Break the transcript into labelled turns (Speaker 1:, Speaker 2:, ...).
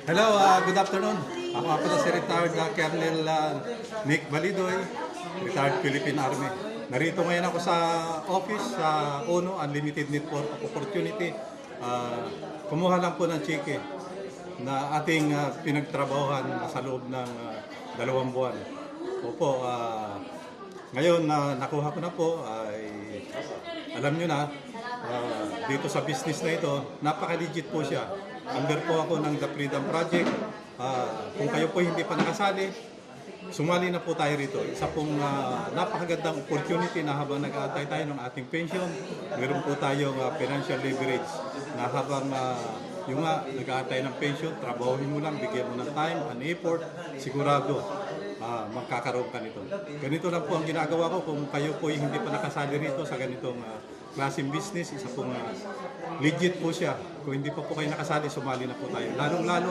Speaker 1: Hello, good afternoon. Ako nga pala si retired Colonel Nick Balidoy, retired Philippine Army. Narito ngayon ako sa office sa ONO, Unlimited Network of Opportunity. Kumuha lang po ng cheque na ating pinagtrabahuhan sa loob ng 2 buwan. Opo, ngayon nakuha ko na po, ay alam nyo na, dito sa business na ito, napaka-legit po siya. Under po ako ng The Freedom Project. Kung kayo po hindi pa nakasali, sumali na po tayo rito. Isa pong napakagandang opportunity na habang nag-aantay tayo ng ating pension, meron po tayong financial leverage na habang yung nag-aantay ng pension, trabahuin mo lang, bigyan mo ng time and effort, sigurado magkakaroon ka nito. Ganito lang po ang ginagawa ko kung kayo po hindi pa nakasali rito sa ganitong klaseng business. Isa pong legit po siya. Kung hindi pa po kayo nakasali, sumali na po tayo. Lalong-lalo